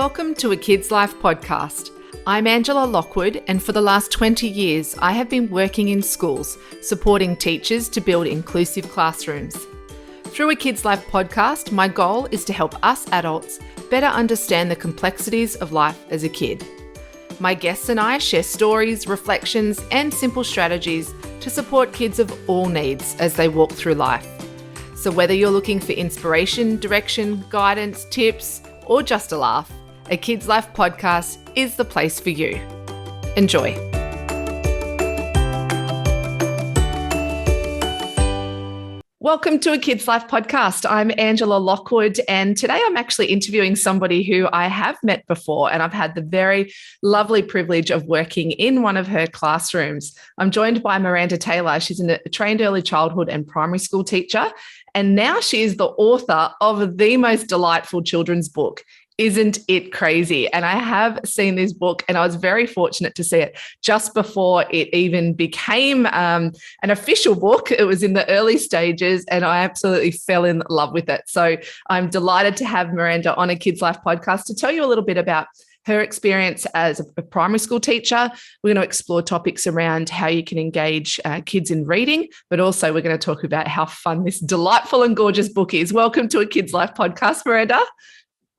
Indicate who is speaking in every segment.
Speaker 1: Welcome to A Kid's Life podcast. I'm Angela Lockwood, and for the last 20 years, I have been working in schools, supporting teachers to build inclusive classrooms. Through A Kid's Life podcast, my goal is to help us adults better understand the complexities of life as a kid. My guests and I share stories, reflections, and simple strategies to support kids of all needs as they walk through life. So whether you're looking for inspiration, direction, guidance, tips, or just a laugh, A Kid's Life podcast is the place for you. Enjoy. Welcome to A Kid's Life podcast. I'm Angela Lockwood, and today I'm actually interviewing somebody who I have met before, and I've had the very lovely privilege of working in one of her classrooms. I'm joined by Miranda Taylor. She's a trained early childhood and primary school teacher, and now she is the author of the most delightful children's book, Isn't It Crazy? And I have seen this book, and I was very fortunate to see it just before it even became an official book. It was in the early stages, and I absolutely fell in love with it. So I'm delighted to have Miranda on A Kid's Life podcast to tell you a little bit about her experience as a primary school teacher. We're going to explore topics around how you can engage kids in reading, but also we're going to talk about how fun this delightful and gorgeous book is. Welcome to A Kid's Life podcast, Miranda.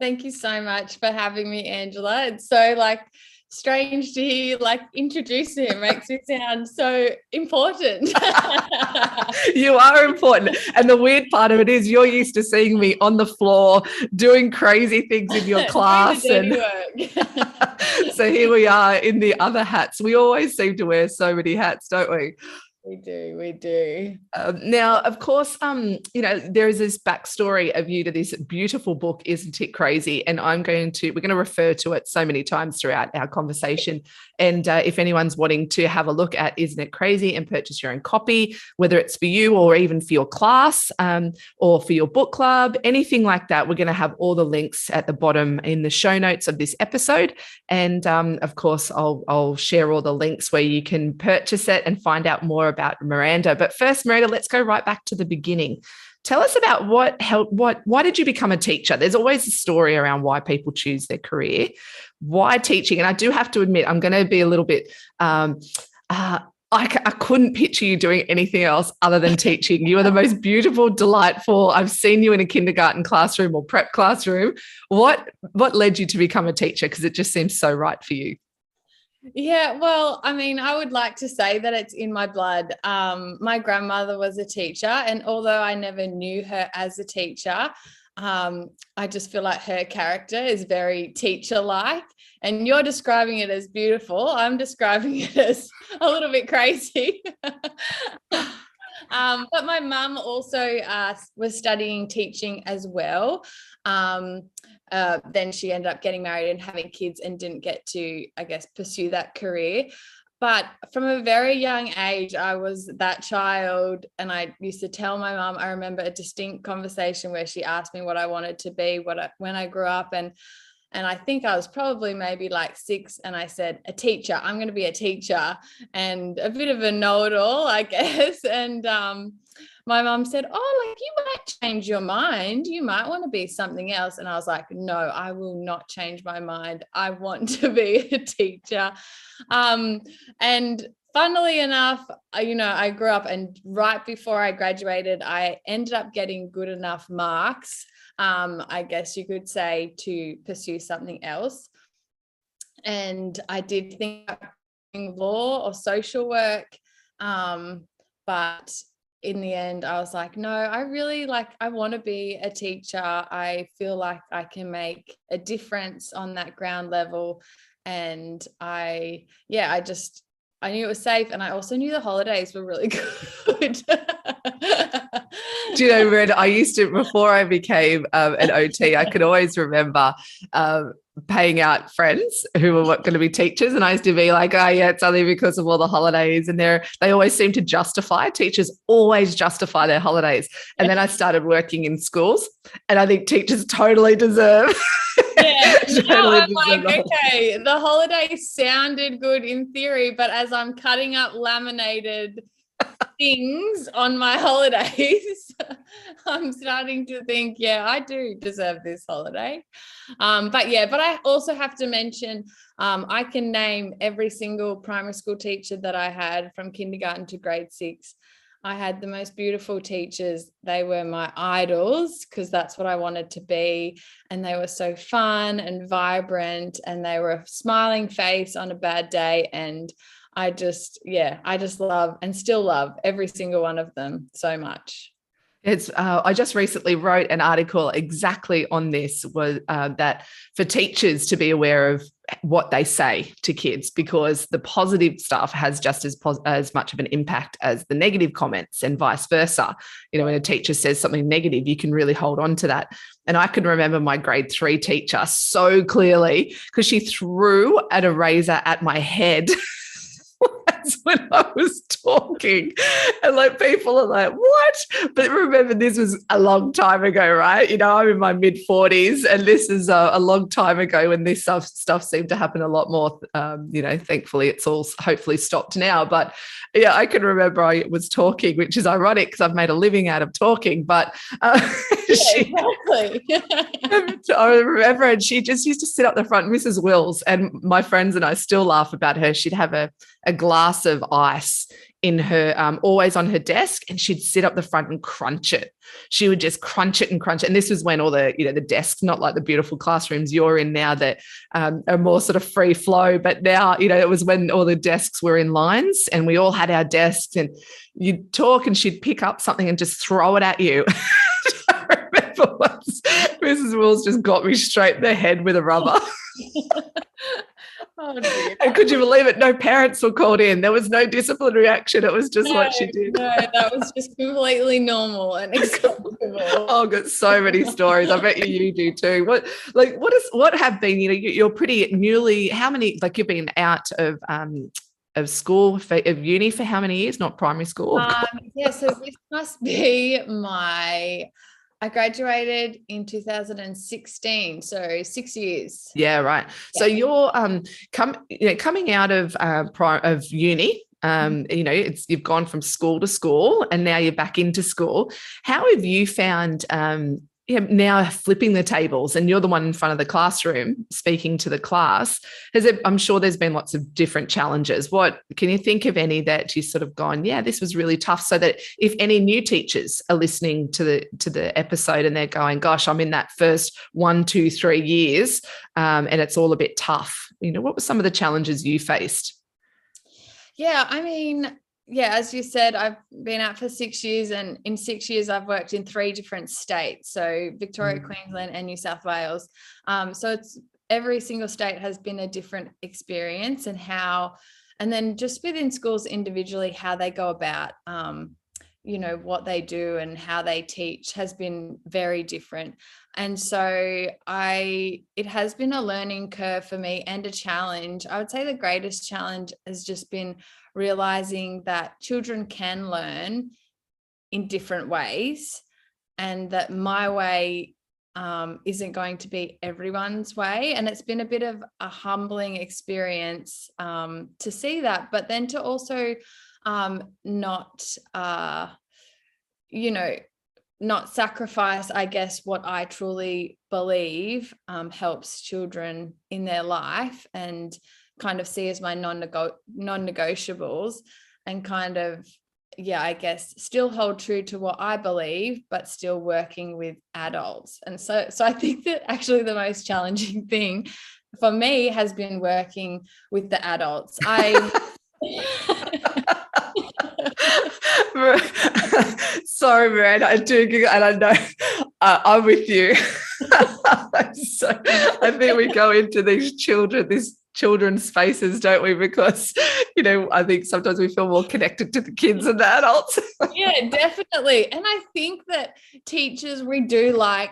Speaker 2: Thank you so much for having me, Angela. It's so strange to hear you introduce me. It makes me sound so important.
Speaker 1: You are important. And the weird part of it is you're used to seeing me on the floor doing crazy things in your class. And so here we are in the other hats. We always seem to wear so many hats, don't we?
Speaker 2: We do.
Speaker 1: Now, of course, there is this backstory of you to this beautiful book, Isn't It Crazy? And we're going to refer to it so many times throughout our conversation. And if anyone's wanting to have a look at Isn't It Crazy and purchase your own copy, whether it's for you or even for your class or for your book club, anything like that, we're going to have all the links at the bottom in the show notes of this episode. And of course, I'll share all the links where you can purchase it and find out more about Miranda. But first, Miranda, let's go right back to the beginning. Tell us about why did you become a teacher? There's always a story around why people choose their career. Why teaching? And I do have to admit, I'm going to be a little bit, I couldn't picture you doing anything else other than teaching. You are the most beautiful, delightful. I've seen you in a kindergarten classroom or prep classroom. What led you to become a teacher? Because it just seems so right for you.
Speaker 2: Yeah, well, I would like to say that it's in my blood. My grandmother was a teacher, and although I never knew her as a teacher, I just feel like her character is very teacher-like, and you're describing it as beautiful. I'm describing it as a little bit crazy. But my mum also was studying teaching as well. Then she ended up getting married and having kids and didn't get to, pursue that career. But from a very young age, I was that child, and I used to tell my mum. I remember a distinct conversation where she asked me what I wanted to be when I grew up, and I think I was probably maybe 6, and I said, a teacher. I'm going to be a teacher, and a bit of a know-it-all, I guess. And my mum said, you might change your mind. You might want to be something else. And I was like, no, I will not change my mind. I want to be a teacher. And funnily enough, I grew up, and right before I graduated, I ended up getting good enough marks, I guess you could say, to pursue something else. And I did think about doing law or social work, but in the end, I was like, no, I really I want to be a teacher. I feel like I can make a difference on that ground level. And I knew it was safe. And I also knew the holidays were really good.
Speaker 1: Do you know, Miranda, I used to, before I became an OT, I could always remember paying out friends who were going to be teachers, and I used to be like, oh yeah, it's only because of all the holidays, and they always seem to justify, teachers always justify their holidays. And then I started working in schools, and I think teachers totally deserve
Speaker 2: I'm like, okay, the holidays sounded good in theory, but as I'm cutting up laminated things on my holidays, I'm starting to think, yeah, I do deserve this holiday. But I also have to mention, I can name every single primary school teacher that I had from kindergarten to grade 6. I had the most beautiful teachers. They were my idols because that's what I wanted to be. And they were so fun and vibrant, and they were a smiling face on a bad day. And I just love and still love every single one of them so much.
Speaker 1: It's. I just recently wrote an article exactly on this. Was that for teachers to be aware of what they say to kids, because the positive stuff has just as much of an impact as the negative comments, and vice versa. You know, when a teacher says something negative, you can really hold on to that. And I can remember my grade 3 teacher so clearly because she threw an eraser at my head. That's when I was talking, and like people are like, what? But remember, this was a long time ago, right? You know, I'm in my mid-40s, and this is a long time ago when this stuff seemed to happen a lot more. You know, thankfully it's all hopefully stopped now. But yeah, I can remember I was talking, which is ironic because I've made a living out of talking. But
Speaker 2: exactly.
Speaker 1: I remember, and she just used to sit up the front, Mrs. Wills, and my friends and I still laugh about her. She'd have a glass of ice in her, always on her desk, and she'd sit up the front and crunch it. She would just crunch it and crunch it. And this was when all the, you know, the desks, not like the beautiful classrooms you're in now that are more sort of free flow, but now, you know, it was when all the desks were in lines and we all had our desks, and you'd talk and she'd pick up something and just throw it at you. I remember once Mrs. Wills just got me straight in the head with a rubber.
Speaker 2: Oh, dear.
Speaker 1: And could you believe it? No parents were called in. There was no disciplinary action. It was just what she did.
Speaker 2: No, that was just completely normal and acceptable.
Speaker 1: Oh, I've got so many stories. I bet you do too. What have been, you know, you're pretty newly, how many, like you've been out of school, of uni for how many years? Not primary school.
Speaker 2: So this must be I graduated in 2016, so 6 years.
Speaker 1: Yeah, right. So you're coming out of uni. You know, you've gone from school to school, and now you're back into school. How have you found now flipping the tables, and you're the one in front of the classroom speaking to the class? I'm sure there's been lots of different challenges. What can you think of any that you sort of gone, yeah, this was really tough, so that if any new teachers are listening to the episode and they're going, gosh, I'm in that first 1, 2, 3 years, and it's all a bit tough. You know, what were some of the challenges you faced?
Speaker 2: Yeah, I mean, as you said, I've been out for 6 years, and in 6 years I've worked in 3 different states, so Victoria, Queensland and New South Wales. So it's every single state has been a different experience, and then just within schools individually, how they go about, you know, what they do and how they teach has been very different. And so it has been a learning curve for me and a challenge. I would say the greatest challenge has just been realizing that children can learn in different ways, and that my way isn't going to be everyone's way. And it's been a bit of a humbling experience to see that, but then to also not sacrifice, I guess, what I truly believe helps children in their life, and kind of see as my non-negotiables, and kind of, I guess, still hold true to what I believe, but still working with adults. And so I think that actually the most challenging thing for me has been working with the adults.
Speaker 1: Sorry, Miranda, I do, and I know I'm with you. So I think we go into these children's spaces, don't we? Because, you know, I think sometimes we feel more connected to the kids than the adults.
Speaker 2: Yeah, definitely. And I think that teachers, we do like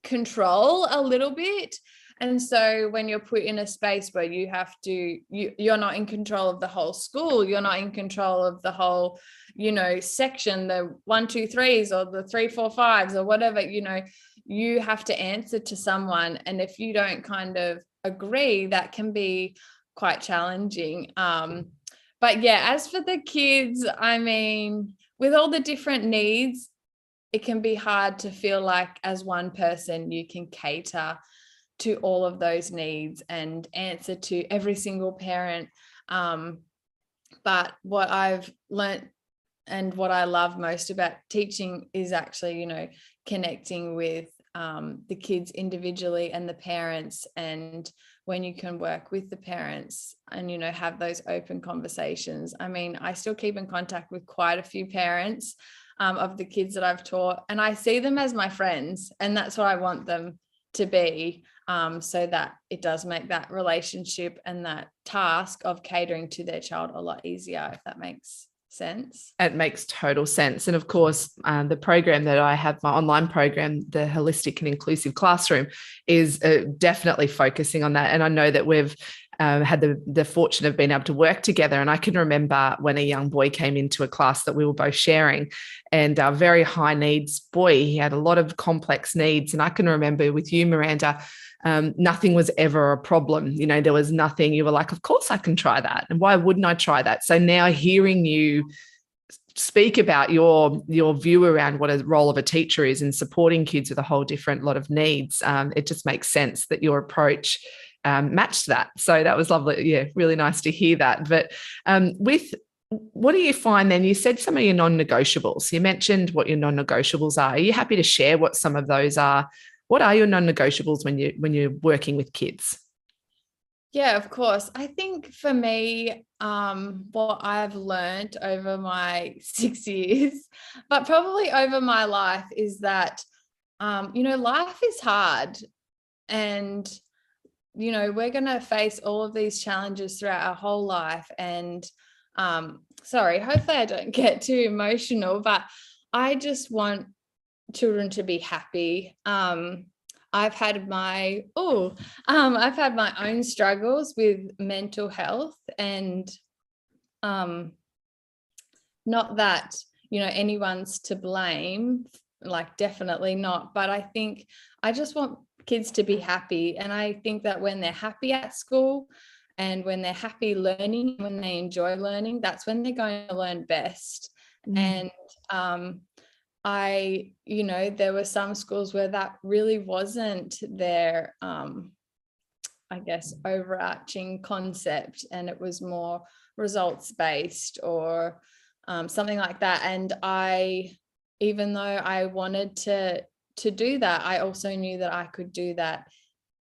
Speaker 2: control a little bit. And so when you're put in a space where you have to, you're not in control of the whole school, you're not in control of the whole, you know, section, the 1, 2, 3s or the 3, 4, 5s or whatever, you know, you have to answer to someone. And if you don't kind of agree, that can be quite challenging. But yeah, as for the kids, I mean, with all the different needs, it can be hard to feel like as one person you can cater to all of those needs and answer to every single parent. But what I've learnt and what I love most about teaching is actually, you know, connecting with the kids individually and the parents. And when you can work with the parents and, you know, have those open conversations. I mean, I still keep in contact with quite a few parents of the kids that I've taught, and I see them as my friends, and that's what I want them to be, so that it does make that relationship and that task of catering to their child a lot easier, if that makes sense.
Speaker 1: It makes total sense. And of course, the program that I have, my online program, the Holistic and Inclusive Classroom, is definitely focusing on that. And I know that we've had the fortune of being able to work together. And I can remember when a young boy came into a class that we were both sharing, and a very high needs boy, he had a lot of complex needs. And I can remember with you, Miranda, nothing was ever a problem. You know, there was nothing. You were like, of course I can try that. And why wouldn't I try that? So now hearing you speak about your view around what a role of a teacher is in supporting kids with a whole different lot of needs, it just makes sense that your approach matched that. So that was lovely. Yeah, really nice to hear that. But what do you find then? You said some of your non-negotiables. You mentioned what your non-negotiables are. Are you happy to share what some of those are? What are your non-negotiables when you're working with kids?
Speaker 2: Yeah, of course. I think for me, what I've learned over my 6 years, but probably over my life, is that, you know, life is hard, and, you know, we're going to face all of these challenges throughout our whole life. And sorry, hopefully I don't get too emotional, but I just want children to be happy. I've had my own struggles with mental health, and not that, you know, anyone's to blame, like, definitely not, but I think I just want kids to be happy. And I think that when they're happy at school and when they're happy learning, when they enjoy learning, that's when they're going to learn best. And you know, there were some schools where that really wasn't their, I guess, overarching concept, and it was more results based or something like that. And even though I wanted to do that, I also knew that I could do that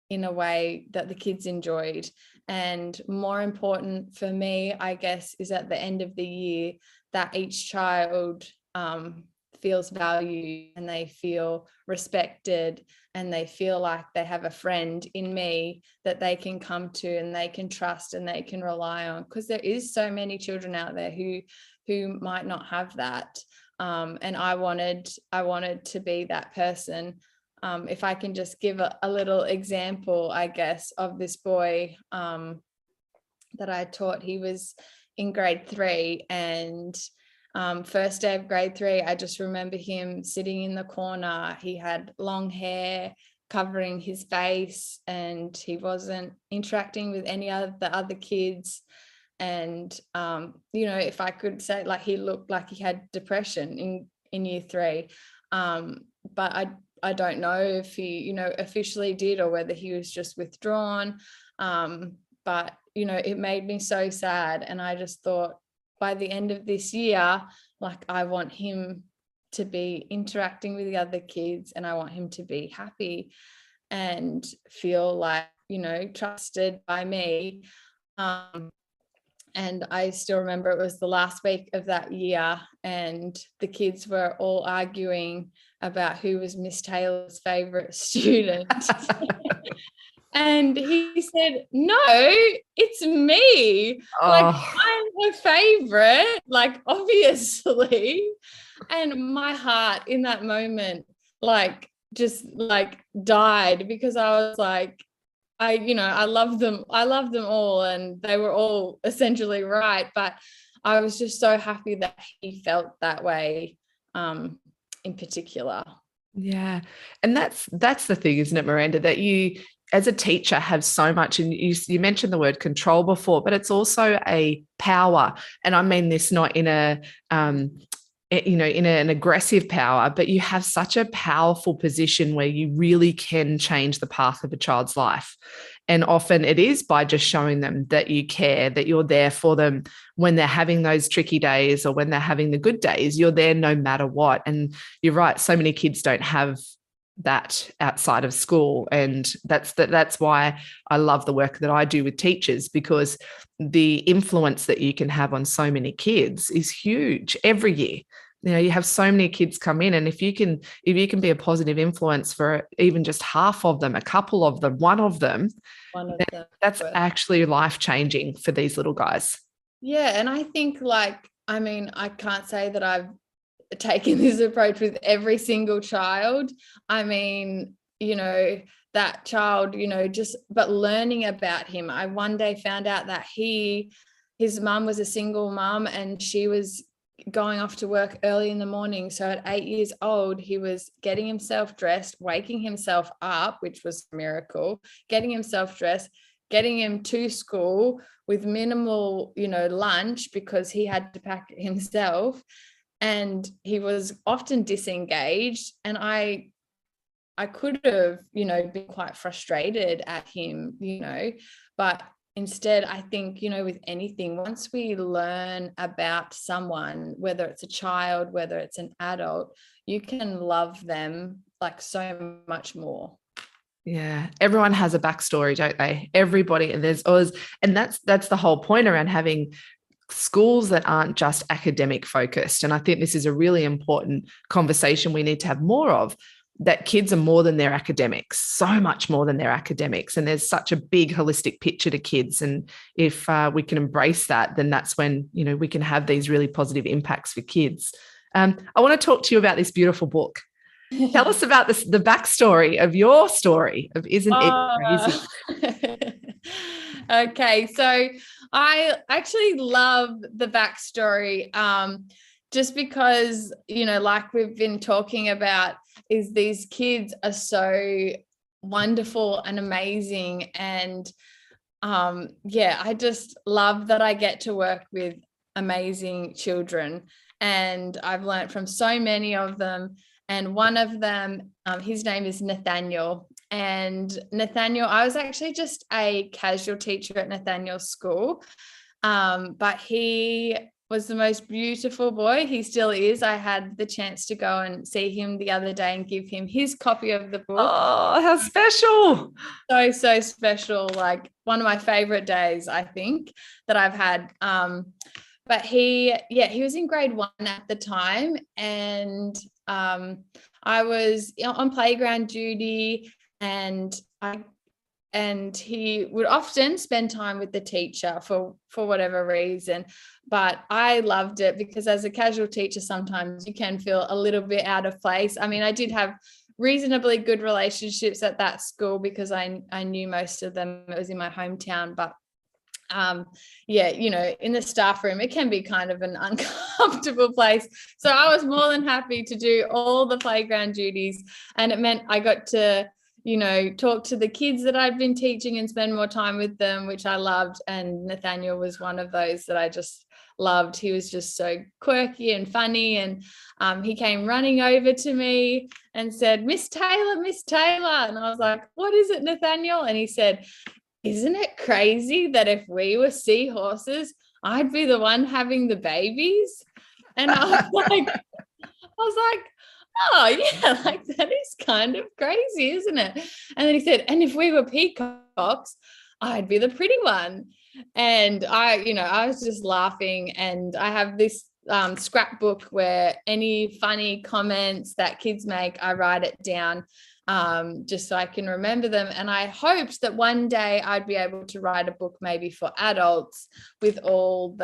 Speaker 2: in a way that the kids enjoyed. And more important for me, I guess, is at the end of the year that each child feels valued, and they feel respected, and they feel like they have a friend in me that they can come to and they can trust and they can rely on, because there is so many children out there who might not have that. And I wanted to be that person. If I can just give a little example, I guess, of this boy that I taught. He was in grade 3, and first day of grade 3, I just remember him sitting in the corner. He had long hair covering his face, and he wasn't interacting with any of the other kids. And you know, if I could say, like, he looked like he had depression in year 3, but I don't know if he, you know, officially did, or whether he was just withdrawn. But you know, it made me so sad, and I just thought, by the end of this year, like, I want him to be interacting with the other kids, and I want him to be happy and feel like, you know, trusted by me. And I still remember it was the last week of that year, and the kids were all arguing about who was Miss Taylor's favorite student. And he said, no, it's me.
Speaker 1: Oh.
Speaker 2: Like, I'm her favorite, like, obviously. And my heart in that moment, like, just like died, because I was like, I love them all, and they were all essentially right. But I was just so happy that he felt that way in particular.
Speaker 1: Yeah. And that's the thing, isn't it, Miranda, that you as a teacher have so much, and you mentioned the word control before, but it's also a power. And I mean this not in in an aggressive power, but you have such a powerful position where you really can change the path of a child's life. And often it is by just showing them that you care, that you're there for them when they're having those tricky days or when they're having the good days. You're there no matter what. And you're right, so many kids don't have that outside of school. And that's why I love the work that I do with teachers, because the influence that you can have on so many kids is huge every year. You have so many kids come in, and if you can be a positive influence for even just half of them, a couple of them, one of them, that's actually life-changing for these little guys.
Speaker 2: Yeah. And I think I can't say that I've taken this approach with every single child. That child, but learning about him. I one day found out that his mum was a single mum, and she was going off to work early in the morning. So at 8 years old, he was getting himself dressed, waking himself up, which was a miracle, getting himself dressed, getting him to school with minimal, lunch, because he had to pack it himself. And he was often disengaged. And I could have, been quite frustrated at him, but instead, I think, with anything, once we learn about someone, whether it's a child, whether it's an adult, you can love them like so much more.
Speaker 1: Yeah, everyone has a backstory, don't they? Everybody, and there's always, and that's the whole point around having schools that aren't just academic focused. And I think this is a really important conversation we need to have more of, that kids are more than their academics, so much more than their academics. And there's such a big holistic picture to kids. And if we can embrace that, then that's when, we can have these really positive impacts for kids. I want to talk to you about this beautiful book. Tell us about the backstory of your story of Isn't It Crazy?
Speaker 2: Okay, so I actually love the backstory, just because, like we've been talking about, is these kids are so wonderful and amazing. And I just love that I get to work with amazing children. And I've learned from so many of them. And one of them, his name is Nathaniel. And Nathaniel, I was actually just a casual teacher at Nathaniel's school, but he was the most beautiful boy. He still is. I had the chance to go and see him the other day and give hhim his copy of the book.
Speaker 1: Oh, how special.
Speaker 2: So special. Like one of my favorite days, I think, that I've had. But he was in grade 1 at the time. And I was on playground duty, and he would often spend time with the teacher for whatever reason. But I loved it, because as a casual teacher, sometimes you can feel a little bit out of place. I mean, I did have reasonably good relationships at that school because I knew most of them. It was in my hometown, but in the staff room, it can be kind of an uncomfortable place. So I was more than happy to do all the playground duties, and it meant I got to, talk to the kids that I'd been teaching and spend more time with them, which I loved. And Nathaniel was one of those that I just loved. He was just so quirky and funny. And he came running over to me and said, Miss Taylor. And I was like, what is it, Nathaniel? And he said, isn't it crazy that if we were seahorses, I'd be the one having the babies? And I was like, oh yeah, like that is kind of crazy, isn't it? And then he said, and if we were peacocks, I'd be the pretty one. And I was just laughing. And I have this scrapbook where any funny comments that kids make, I write it down, just so I can remember them. And I hoped that one day I'd be able to write a book maybe for adults with all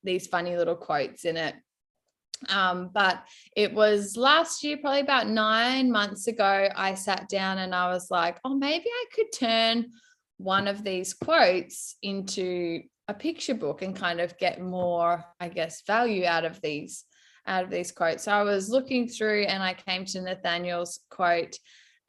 Speaker 2: these funny little quotes in it. But it was last year, probably about 9 months ago, I sat down and I was like, oh, maybe I could turn one of these quotes into a picture book and kind of get more, I guess, value out of these quotes. So I was looking through and I came to Nathaniel's quote,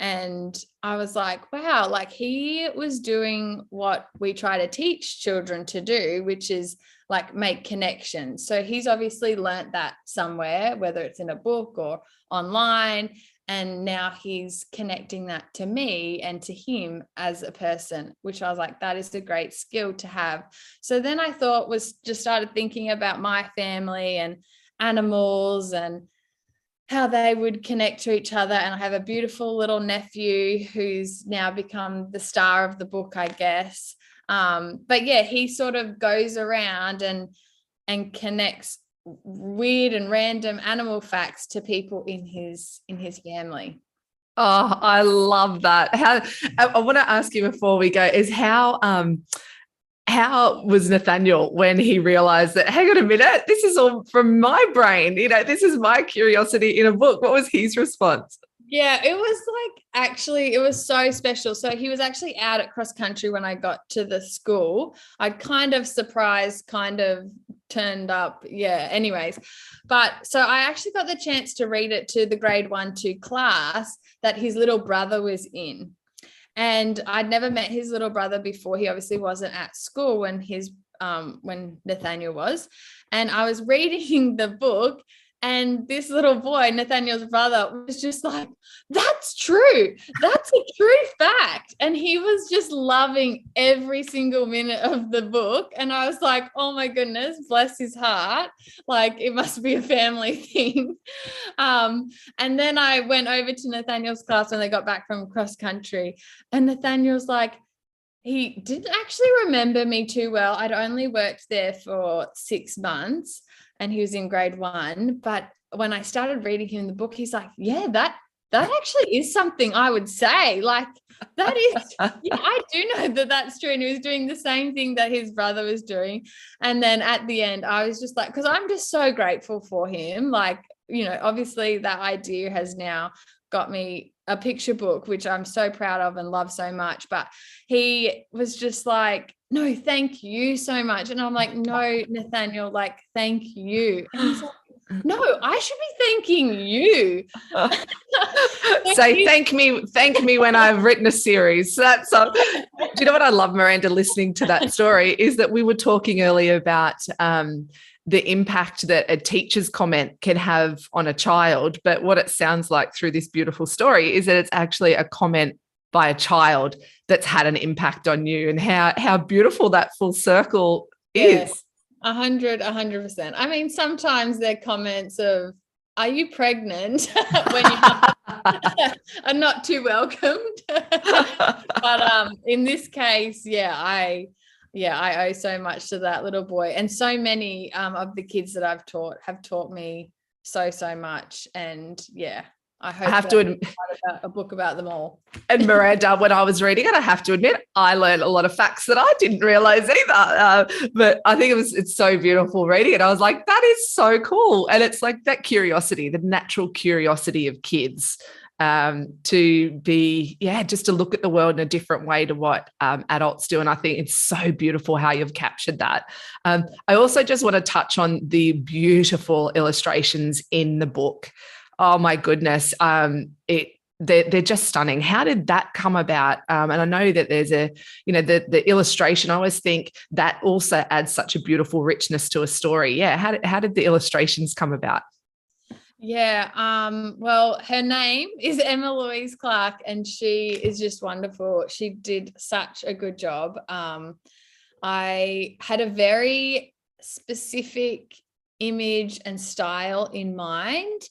Speaker 2: And I was like, wow, like he was doing what we try to teach children to do, which is like make connections. So he's obviously learnt that somewhere, whether it's in a book or online. And now he's connecting that to me and to him as a person, which I was like, that is a great skill to have. So then I thought started thinking about my family and animals and how they would connect to each other. And I have a beautiful little nephew who's now become the star of the book, I guess. But yeah, he sort of goes around and connects weird and random animal facts to people in his family.
Speaker 1: Oh, I love that. I want to ask you before we go is how was Nathaniel when he realized that, hang on a minute, this is all from my brain, this is my curiosity in a book? What was his response?
Speaker 2: Yeah, it was like, actually, it was so special. So he was actually out at cross country when I got to the school. I'd kind of surprised, kind of turned up. Yeah, anyways. But so I actually got the chance to read it to the grade 1-2 class that his little brother was in. And I'd never met his little brother before. He obviously wasn't at school when Nathaniel was. And I was reading the book, and this little boy, Nathaniel's brother, was just like, that's true. That's a true fact. And he was just loving every single minute of the book. And I was like, oh my goodness, bless his heart. Like, it must be a family thing. And then I went over to Nathaniel's class when they got back from cross country. And Nathaniel's like, he didn't actually remember me too well. I'd only worked there for 6 months. And he was in grade 1. But when I started reading him the book, he's like, yeah, that actually is something I would say. Like, that is, yeah, I do know that that's true. And he was doing the same thing that his brother was doing. And then at the end, I was just like, because I'm just so grateful for him. Like, obviously that idea has now got me a picture book, which I'm so proud of and love so much. But he was just like, no, thank you so much. And I'm like, no, Nathaniel, like, thank you. And he's like, no, I should be thanking you.
Speaker 1: Say thank me when I've written a series. Do you know what I love, Miranda, listening to that story is that we were talking earlier about the impact that a teacher's comment can have on a child. But what it sounds like through this beautiful story is that it's actually a comment by a child that's had an impact on you, and how beautiful that full circle is.
Speaker 2: 100%. I mean, sometimes they're comments of, are you pregnant? When you are not too welcomed. But in this case, I owe so much to that little boy, and so many of the kids that I've taught have taught me so much. And yeah, I hope I have to admit a book about them all.
Speaker 1: And Miranda, when I was reading it, I have to admit, I learned a lot of facts that I didn't realize either. But I think it's so beautiful reading it. I was like, that is so cool. And it's like that curiosity, the natural curiosity of kids, to be, just to look at the world in a different way to what adults do. And I think it's so beautiful how you've captured that. I also just want to touch on the beautiful illustrations in the book. Oh my goodness. They're just stunning. How did that come about? And I know that there's the illustration. I always think that also adds such a beautiful richness to a story. Yeah. How did the illustrations come about?
Speaker 2: Yeah. Well, her name is Emma Louise Clark, and she is just wonderful. She did such a good job. I had a very specific image and style in mind.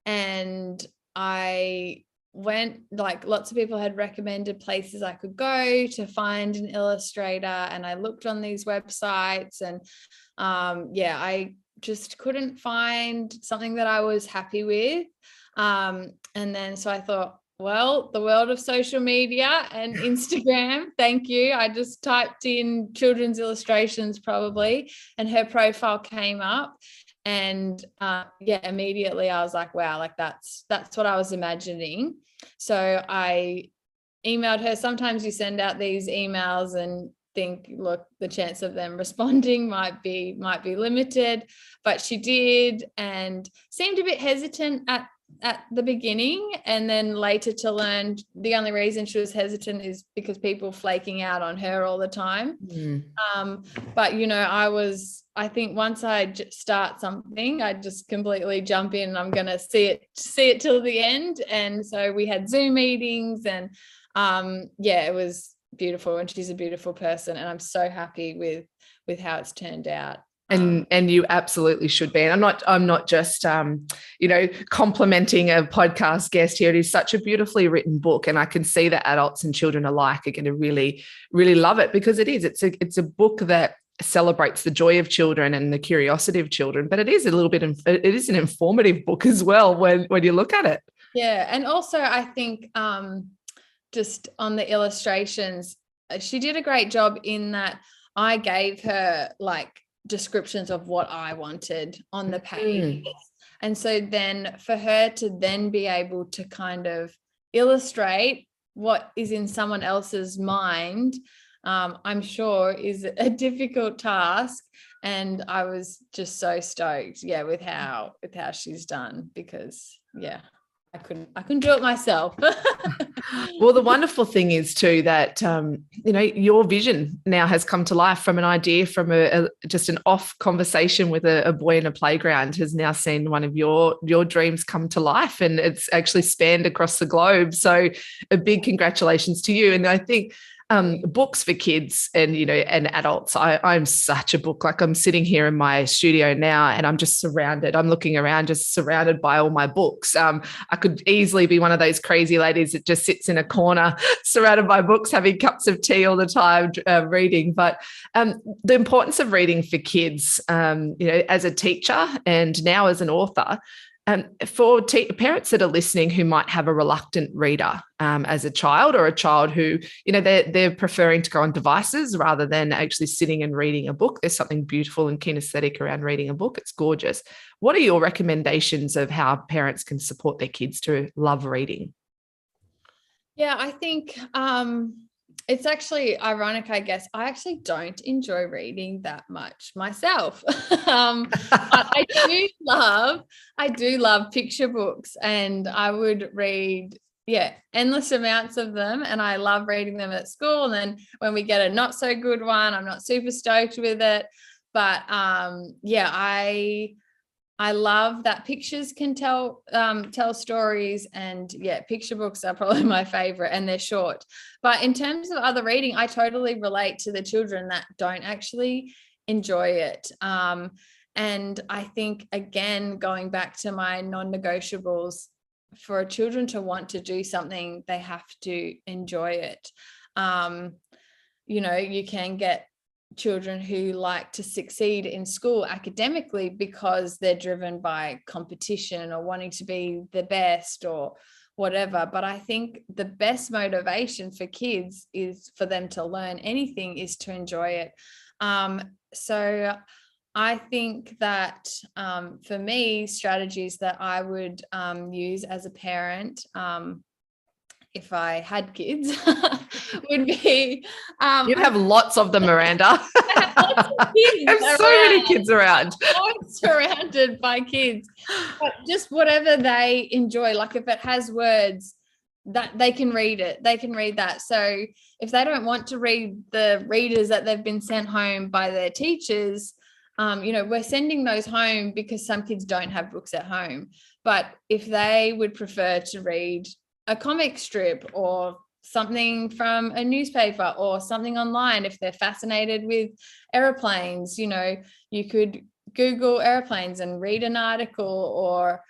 Speaker 2: And I went, like, lots of people had recommended places I could go to find an illustrator, and I looked on these websites, and I just couldn't find something that I was happy with. And then so I thought, well, the world of social media and Instagram, thank you. I just typed in children's illustrations probably, and her profile came up. And immediately I was like, wow, like that's what I was imagining. So I emailed her. Sometimes you send out these emails and think, look, the chance of them responding might be limited, but she did, and seemed a bit hesitant at at the beginning, and then later to learn the only reason she was hesitant is because people flaking out on her all the time. But you know, I think once I start something, I just completely jump in and I'm going to see it till the end. And so we had Zoom meetings, and yeah, it was beautiful, and she's a beautiful person, and I'm so happy with how it's turned out.
Speaker 1: And you absolutely should be. And I'm not just complimenting a podcast guest here. It is such a beautifully written book, and I can see that adults and children alike are going to really, really love it, because it's a book that celebrates the joy of children and the curiosity of children, but it is an informative book as well when you look at it.
Speaker 2: Yeah, and also I think just on the illustrations, she did a great job in that I gave her like descriptions of what I wanted on the page. And so then for her to then be able to kind of illustrate what is in someone else's mind, I'm sure is a difficult task. And I was just so stoked, with how she's done, because I couldn't do it myself.
Speaker 1: Well, the wonderful thing is too that your vision now has come to life from an idea from just an off conversation with a boy in a playground, has now seen one of your dreams come to life, and it's actually spanned across the globe. So a big congratulations to you. And I think books for kids and adults. I'm such a book. Like, I'm sitting here in my studio now, and I'm just surrounded. I'm looking around, just surrounded by all my books. I could easily be one of those crazy ladies that just sits in a corner, surrounded by books, having cups of tea all the time, reading. But the importance of reading for kids, as a teacher and now as an author. For parents that are listening who might have a reluctant reader as a child, or a child who, they're preferring to go on devices rather than actually sitting and reading a book. There's something beautiful and kinesthetic around reading a book. It's gorgeous. What are your recommendations of how parents can support their kids to love reading?
Speaker 2: Yeah, I think it's actually ironic, I guess. I actually don't enjoy reading that much myself. I do love picture books, and I would read, endless amounts of them. And I love reading them at school. And then when we get a not so good one, I'm not super stoked with it. But I love that pictures can tell stories, and picture books are probably my favorite, and they're short. But in terms of other reading, I totally relate to the children that don't actually enjoy it. And I think, again, going back to my non-negotiables, for children to want to do something, they have to enjoy it. You can get children who like to succeed in school academically because they're driven by competition or wanting to be the best or whatever. But I think the best motivation for kids is for them to learn anything is to enjoy it. So I think that for me, strategies that I would use as a parent, if I had kids, would be
Speaker 1: you have lots of them, Miranda. I have lots of kids so many kids around.
Speaker 2: I'm surrounded by kids, but just whatever they enjoy. Like, if it has words, that they can read it, they can read that. So if they don't want to read the readers that they've been sent home by their teachers, we're sending those home because some kids don't have books at home. But if they would prefer to read a comic strip or something from a newspaper or something online, if they're fascinated with airplanes, you could Google airplanes and read an article, or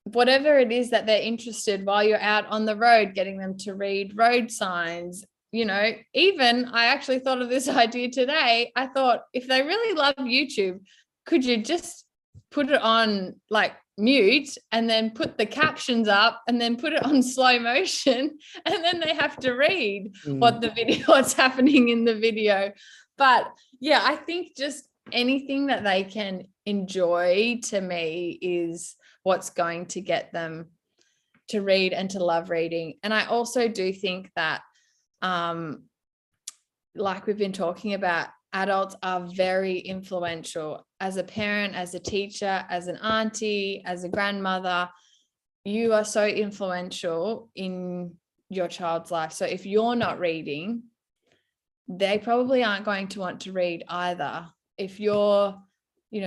Speaker 2: whatever it is that they're interested while you're out on the road, getting them to read road signs. Even I actually thought of this idea today. I thought, if they really love YouTube, could you just put it on like mute and then put the captions up and then put it on slow motion, and then they have to read what's happening in the video. But I think just anything that they can enjoy, to me, is what's going to get them to read and to love reading. And I also do think that like we've been talking about, adults are very influential. As a parent, as a teacher, as an auntie, as a grandmother, you are so influential in your child's life. So if you're not reading, they probably aren't going to want to read either. If you're,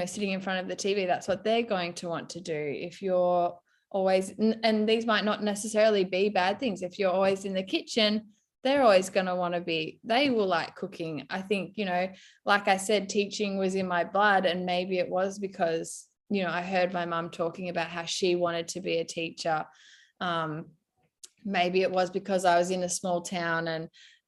Speaker 2: sitting in front of the TV, that's what they're going to want to do. If you're always, and these might not necessarily be bad things, if you're always in the kitchen, they're always going to want to be, they will like cooking. I think, like I said, teaching was in my blood, and maybe it was because, I heard my mum talking about how she wanted to be a teacher. Maybe it was because I was in a small town and,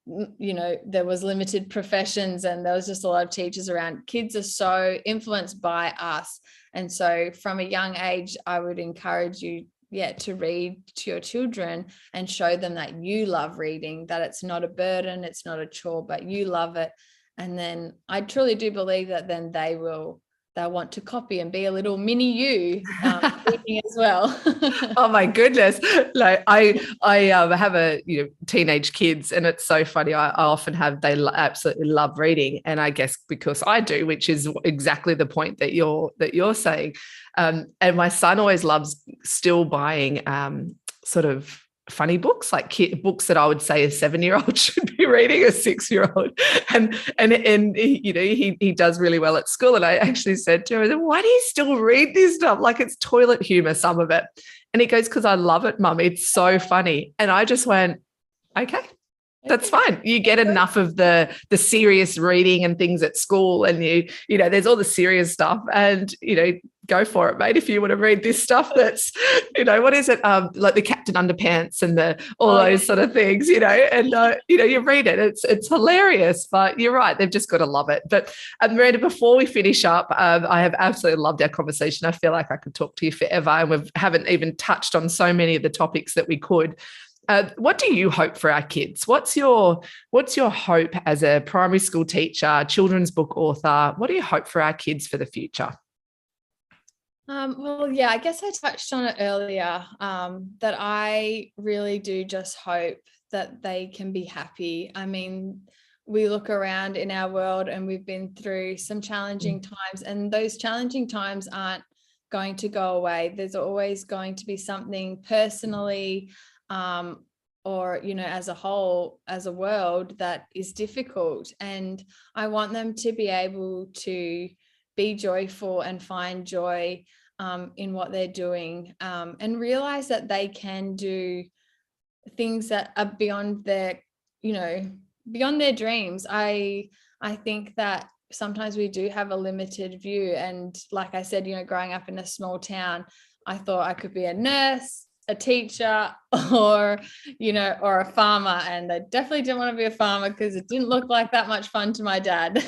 Speaker 2: there was limited professions and there was just a lot of teachers around. Kids are so influenced by us. And so from a young age, I would encourage you, to read to your children and show them that you love reading, that it's not a burden, it's not a chore, but you love it. And then I truly do believe that then they'll want to copy and be a little mini you reading as well.
Speaker 1: Oh my goodness. Like I have a, teenage kids, and it's so funny. I often have, they absolutely love reading. And I guess because I do, which is exactly the point that you're saying. And my son always loves still buying sort of funny books, like books that I would say a 7-year-old should be reading, a 6-year-old, and he does really well at school. And I actually said to him, "Why do you still read this stuff? Like, it's toilet humor, some of it." And he goes, "Because I love it, Mum. It's so funny." And I just went, "Okay. That's fine. You get enough of the serious reading and things at school, and there's all the serious stuff, and go for it, mate. If you want to read this stuff, that's what is it? Like the Captain Underpants and all those sort of things, and you read it. It's hilarious, but you're right. They've just got to love it. But Miranda, before we finish up, I have absolutely loved our conversation. I feel like I could talk to you forever, and we haven't even touched on so many of the topics that we could. What do you hope for our kids? What's your hope as a primary school teacher, children's book author? What do you hope for our kids for the future?
Speaker 2: I guess I touched on it earlier, that I really do just hope that they can be happy. I mean, we look around in our world and we've been through some challenging times, and those challenging times aren't going to go away. There's always going to be something personally, or as a whole, as a world, that is difficult, and I want them to be able to be joyful and find joy in what they're doing, and realize that they can do things that are beyond their dreams. I think that sometimes we do have a limited view, and like I said, growing up in a small town, I thought I could be a nurse, a teacher, or a farmer, and I definitely didn't want to be a farmer because it didn't look like that much fun to my dad.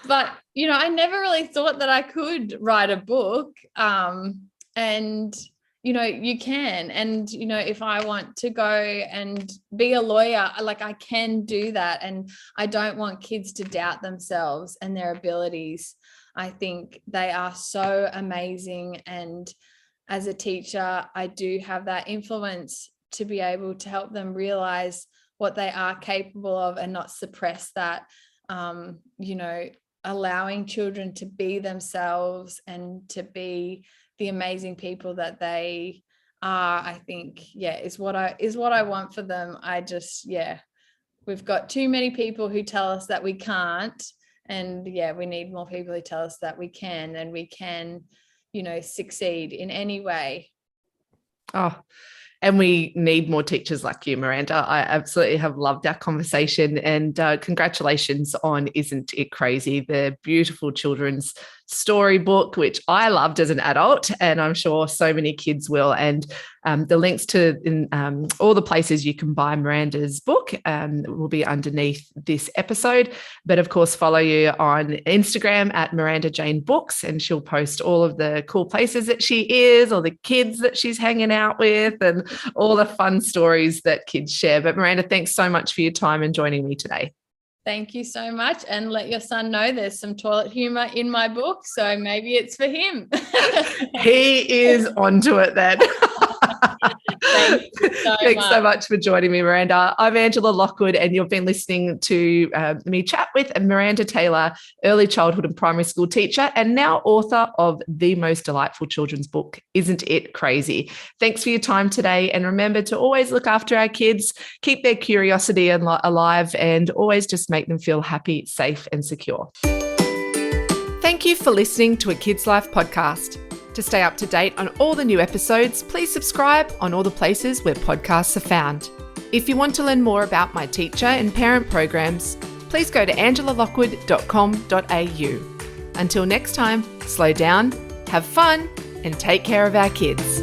Speaker 2: but I never really thought that I could write a book, and you can, and if I want to go and be a lawyer, like, I can do that, and I don't want kids to doubt themselves and their abilities. I think they are so amazing. And as a teacher, I do have that influence to be able to help them realize what they are capable of and not suppress that, allowing children to be themselves and to be the amazing people that they are, I think, is what I want for them. We've got too many people who tell us that we can't. And we need more people who tell us that we can, and we can, succeed in any way.
Speaker 1: Oh, and we need more teachers like you, Miranda. I absolutely have loved our conversation, and congratulations on Isn't It Crazy, the beautiful children's storybook, which I loved as an adult, and I'm sure so many kids will. And the links to all the places you can buy Miranda's book will be underneath this episode. But of course, follow you on Instagram at Miranda Jane Books, and she'll post all of the cool places that she is, or the kids that she's hanging out with, and all the fun stories that kids share. But Miranda, thanks so much for your time and joining me today.
Speaker 2: Thank you so much. And let your son know there's some toilet humor in my book, so maybe it's for him.
Speaker 1: He is onto it then. Thanks so much for joining me, Miranda. I'm Angela Lockwood, and you've been listening to me chat with Miranda Taylor, early childhood and primary school teacher, and now author of the most delightful children's book, Isn't It Crazy? Thanks for your time today. And remember to always look after our kids, keep their curiosity alive, and always just make them feel happy, safe, and secure. Thank you for listening to A Kid's Life podcast. To stay up to date on all the new episodes, please subscribe on all the places where podcasts are found. If you want to learn more about my teacher and parent programs, please go to angelalockwood.com.au. Until next time, slow down, have fun, and take care of our kids.